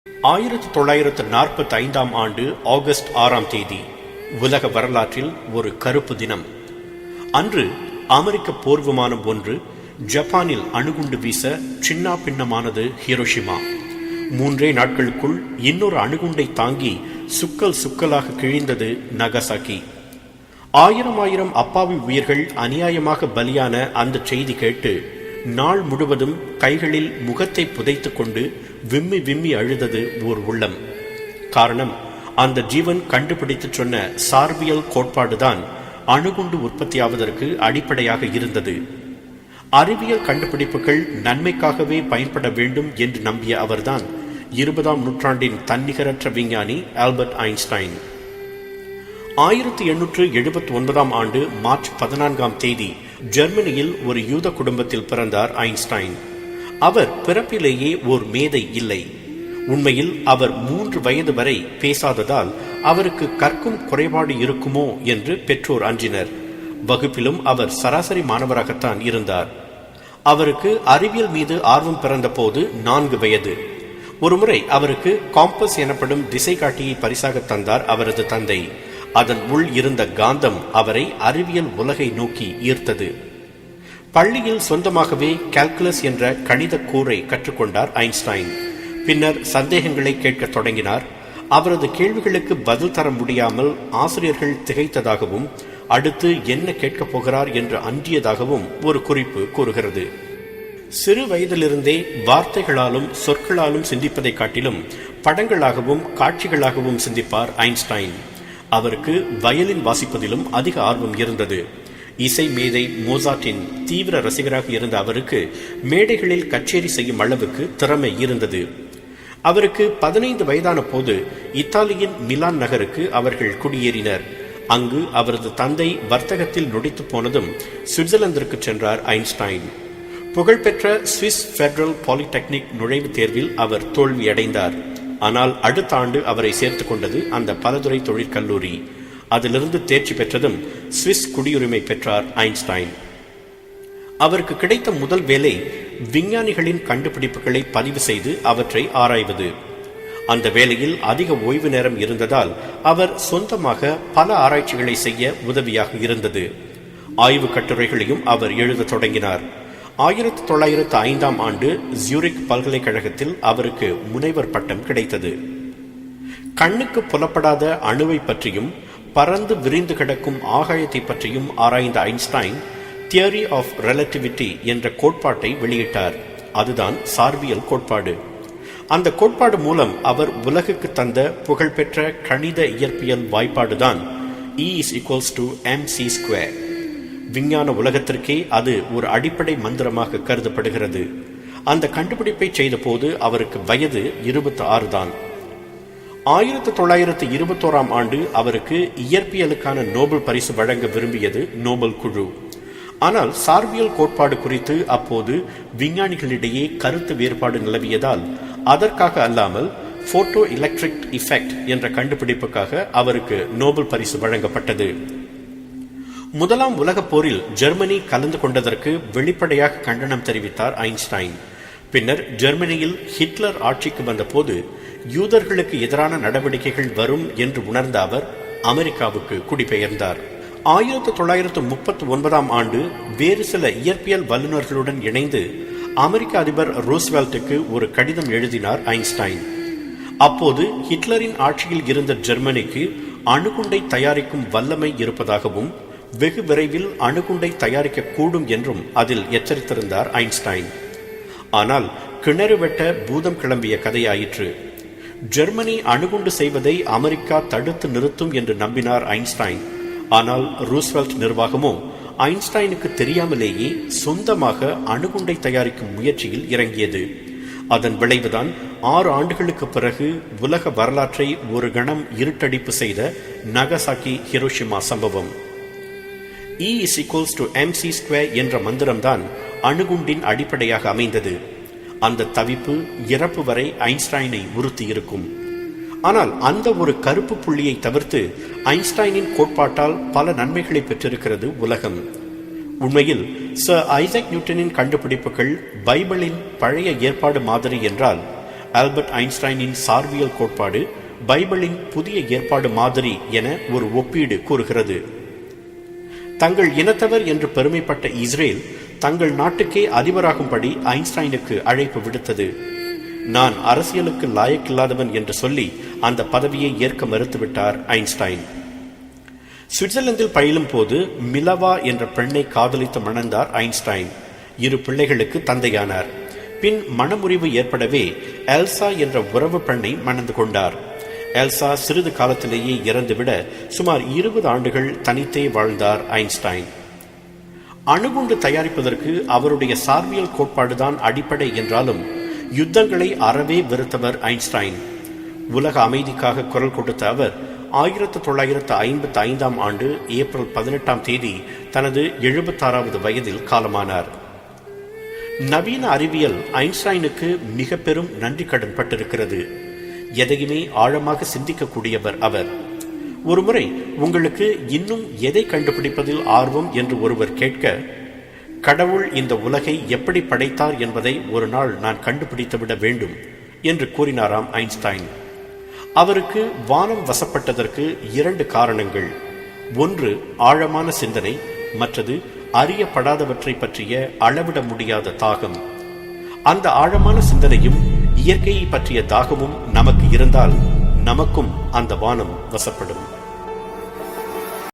1945 ஆண்டு ஆகஸ்ட் 6ஆம் தேதி உலக வரலாற்றில் ஒரு கருப்பு தினம். அன்று அமெரிக்க போர் விமானம் ஒன்று ஜப்பானில் அணுகுண்டு வீச சின்ன பின்னமானது ஹிரோஷிமா. 3 நாட்களுக்குள் இன்னொரு அணுகுண்டை தாங்கி சுக்கல் சுக்கலாக கிழிந்தது நகசாக்கி. ஆயிரம் அப்பாவி உயிர்கள் அநியாயமாக பலியான அந்த செய்தி கேட்டு நாள் முழுவதும் கைகளில் முகத்தை புதைத்துக் கொண்டு விம்மி விம்மி அழுதது ஓர் உள்ளம். காரணம், அந்த ஜீவன் கண்டுபிடித்து சொன்ன சார்பியல் கோட்பாடுதான் அணுகுண்டு உற்பத்தியாவதற்கு அடிப்படையாக இருந்தது. அறிவியல் கண்டுபிடிப்புகள் நன்மைக்காகவே பயன்பட வேண்டும் என்று நம்பிய அவர்தான் 20ஆம் நூற்றாண்டின் தன்னிகரற்ற விஞ்ஞானி ஆல்பர்ட் ஐன்ஸ்டைன். 1879ஆம் ஆண்டு மார்ச் 14ஆம் தேதி ஜெர்மனியில் ஒரு யூத குடும்பத்தில் பிறந்தார் ஐன்ஸ்டைன். அவர் பிறப்பிலேயே ஓர் மேதை இல்லை. உண்மையில் அவர் 3 வயது வரை பேசாததால் அவருக்கு கற்கும் குறைபாடு இருக்குமோ என்று பெற்றோர் அஞ்சினர். வகுப்பிலும் அவர் சராசரி மாணவராகத்தான் இருந்தார். அவருக்கு அறிவியல் மீது ஆர்வம் பிறந்த போது 4 வயது. ஒருமுறை அவருக்கு காம்பஸ் எனப்படும் திசை காட்டியை பரிசாக தந்தார் அவரது தந்தை. அதன் உள் இருந்த காந்தம் அவரை அறிவியல் உலகை நோக்கி ஈர்த்தது. பள்ளியில் சொந்தமாகவே கால்குலஸ் என்ற கணித கூறை கற்றுக்கொண்டார் ஐன்ஸ்டைன். பின்னர் சந்தேகங்களை கேட்க தொடங்கினார். அவரது கேள்விகளுக்கு பதில் தர முடியாமல் ஆசிரியர்கள் திகைத்ததாகவும் அடுத்து என்ன கேட்கப் போகிறார் என்று அஞ்சியதாகவும் ஒரு குறிப்பு கூறுகிறது. சிறு வயதிலிருந்தே வார்த்தைகளாலும் சொற்களாலும் சிந்திப்பதை காட்டிலும் படங்களாகவும் காட்சிகளாகவும் சிந்திப்பார் ஐன்ஸ்டைன். அவருக்கு வயலின் வாசிப்பதிலும் அதிக ஆர்வம் இருந்தது. இசை மேதை மோசார்ட்டின் தீவிர ரசிகராக இருந்த அவருக்கு மேடைகளில் கச்சேரி செய்யும் அளவுக்கு திறமை இருந்தது. அவருக்கு 15 வயதான போது இத்தாலியின் மிலான் நகருக்கு அவர்கள் குடியேறினர். அங்கு அவரது தந்தை வர்த்தகத்தில் நொடித்து போனதும் சுவிட்சர்லாந்திற்கு சென்றார் ஐன்ஸ்டைன். புகழ்பெற்ற சுவிஸ் பெடரல் பாலிடெக்னிக் நுழைவுத் தேர்வில் அவர் தோல்வியடைந்தார். ஆனால் அடுத்த ஆண்டு அவரை சேர்த்துக் கொண்டது அந்த பலதுறை தொழிற்கல்லூரி. அதிலிருந்து தேர்ச்சி பெற்றதும் சுவிஸ் குடியுரிமை பெற்றார் ஐன்ஸ்டைன். அவருக்கு கிடைத்த முதல் வேலை விஞ்ஞானிகளின் கண்டுபிடிப்புகளை பதிவு செய்து அவற்றை ஆராய்வது. அந்த வேலையில் அதிக ஓய்வு நேரம் இருந்ததால் அவர் சொந்தமாக பல ஆராய்ச்சிகளை செய்ய உதவியாக இருந்தது. ஆய்வு கட்டுரைகளையும் அவர் எழுத தொடங்கினார். 1905ஆம் ஆண்டு ஜூரிக் பல்கலைக்கழகத்தில் அவருக்கு முனைவர் பட்டம் கிடைத்தது. கண்ணுக்கு புலப்படாத அணுவை பற்றியும் பறந்து விரிந்து கிடக்கும் ஆகாயத்தை பற்றியும் ஆராய்ந்த ஐன்ஸ்டைன் தியரி ஆஃப் ரிலேட்டிவிட்டி என்ற கோட்பாட்டை வெளியிட்டார். அதுதான் சார்பியல் கோட்பாடு. அந்த கோட்பாடு மூலம் அவர் உலகுக்கு தந்த புகழ்பெற்ற கணித இயற்பியல் வாய்ப்பாடுதான் E=mc². விஞ்ஞான உலகத்திற்கே அது ஒரு அடிப்படை மந்திரமாக கருதப்படுகிறது. அந்த கண்டுபிடிப்பை செய்த போது அவருக்கு வயது 26 தான். 1921ஆம் ஆண்டு அவருக்கு இயற்பியலுக்கான நோபல் பரிசு வழங்க விரும்பியது நோபல் குழு. ஆனால் சார்பியல் கோட்பாடு குறித்து அப்போது விஞ்ஞானிகளிடையே கருத்து வேறுபாடு நிலவியதால் அதற்காக அல்லாமல் போட்டோ எலக்ட்ரிக் எஃபெக்ட் என்ற கண்டுபிடிப்புக்காக அவருக்கு நோபல் பரிசு வழங்கப்பட்டது. முதலாம் உலகப் போரில் ஜெர்மனி கலந்து கொண்டதற்கு வெளிப்படையாக கண்டனம் தெரிவித்தார் ஐன்ஸ்டைன். பின்னர் ஜெர்மனியில் ஹிட்லர் ஆட்சிக்கு வந்தபோது யூதர்களுக்கு எதிரான நடவடிக்கைகள் வரும் என்று உணர்ந்த அவர் அமெரிக்காவுக்கு குடிபெயர்ந்தார். 1939ஆம் ஆண்டு வேறு சில இயற்பியல் வல்லுநர்களுடன் இணைந்து அமெரிக்க அதிபர் ரூஸ்வெல்ட்டுக்கு ஒரு கடிதம் எழுதினார் ஐன்ஸ்டைன். அப்போது ஹிட்லரின் ஆட்சியில் இருந்த ஜெர்மனிக்கு அணுகுண்டை தயாரிக்கும் வல்லமை இருப்பதாகவும் வெகு விரைவில் அணுகுண்டை தயாரிக்க கூடும் என்றும் அதில் எச்சரித்திருந்தார் ஐன்ஸ்டைன். ஆனால் கிணறு வெட்ட பூதம் கிளம்பிய கதையாயிற்று. ஜெர்மனி அணுகுண்டு செய்வதை அமெரிக்கா தடுத்து நிறுத்தும் என்று நம்பினார் ஐன்ஸ்டைன். ஆனால் ரூஸ்வெல்ட் நிர்வாகமோ ஐன்ஸ்டைனுக்கு தெரியாமலேயே சொந்தமாக அணுகுண்டை தயாரிக்கும் முயற்சியில் இறங்கியது. அதன் விளைவுதான் 6 ஆண்டுகளுக்கு பிறகு உலக வரலாற்றை ஒரு கணம் இருட்டடிப்பு செய்த நகசாக்கி ஹிரோஷிமா சம்பவம். E=mc² என்ற மந்திரம்தான் அணுகுண்டின் அடிப்படையாக அமைந்தது. அந்த தவிப்பு இறப்பு வரை ஐன்ஸ்டைனை உறுத்தி இருக்கும். ஆனால் அந்த ஒரு கருப்பு புள்ளியை தவிர்த்து ஐன்ஸ்டைனின் கோட்பாட்டால் பல நன்மைகளை பெற்றிருக்கிறது உலகம். உண்மையில் சர் ஐசக் நியூட்டனின் கண்டுபிடிப்புகள் பைபிளின் பழைய ஏற்பாடு மாதிரி என்றால் ஆல்பர்ட் ஐன்ஸ்டைனின் சார்பியல் கோட்பாடு பைபிளின் புதிய ஏற்பாடு மாதிரி என ஒரு ஒப்பீடு கூறுகிறது. தங்கள் இனத்தவர் என்று பெருமைப்பட்ட இஸ்ரேல் தங்கள் நாட்டுக்கே அதிபராகும்படி ஐன்ஸ்டைனுக்கு அழைப்பு விடுத்தது. நான் அரசியலுக்கு லாயக்கில்லாதவன் என்று சொல்லி அந்த பதவியை ஏற்க மறுத்துவிட்டார் ஐன்ஸ்டைன். சுவிட்சர்லாந்தில் பயிலும் போது மிலவா என்ற பெண்ணை காதலித்து மணந்தார் ஐன்ஸ்டைன். 2 பிள்ளைகளுக்கு தந்தையானார். பின் மனமுறிவு ஏற்படவே எல்சா என்ற உறவு பெண்ணை மணந்து கொண்டார். எல்சா சிறிது காலத்திலேயே இறந்துவிட சுமார் 20 ஆண்டுகள் தனித்தே வாழ்ந்தார் ஐன்ஸ்டைன். அணுகுண்டு தயாரிப்பதற்கு அவருடைய சார்பியல் கோட்பாடுதான் அடிப்படை என்றாலும் யுத்தங்களை அறவே வெறுத்தவர் ஐன்ஸ்டைன். உலக அமைதிக்காக குரல் கொடுத்த அவர் 1955 ஆண்டு ஏப்ரல் 18 தனது 76வது வயதில் காலமானார். நவீன அறிவியல் ஐன்ஸ்டைனுக்கு மிக பெரும் நன்றி கடன் பட்டிருக்கிறது. எதையுமே ஆழமாக சிந்திக்கக்கூடியவர் அவர். ஒருமுறை உங்களுக்கு இன்னும் எதை கண்டுபிடிப்பதில் ஆர்வம் என்று ஒருவர் கேட்க, கடவுள் இந்த உலகை எப்படி படைத்தார் என்பதை ஒரு நாள் நான் கண்டுபிடித்துவிட வேண்டும் என்று கூறினாராம் ஐன்ஸ்டைன். அவருக்கு வானம் வசப்பட்டதற்கு 2 காரணங்கள். ஒன்று ஆழமான சிந்தனை, மற்றது அறியப்படாதவற்றை பற்றிய அளவிட முடியாத தாகம். அந்த ஆழமான சிந்தனையும் இயற்கையை பற்றிய தாகமும் நமக்கு இருந்தால் நமக்கும் அந்த வானம் வசப்படும்.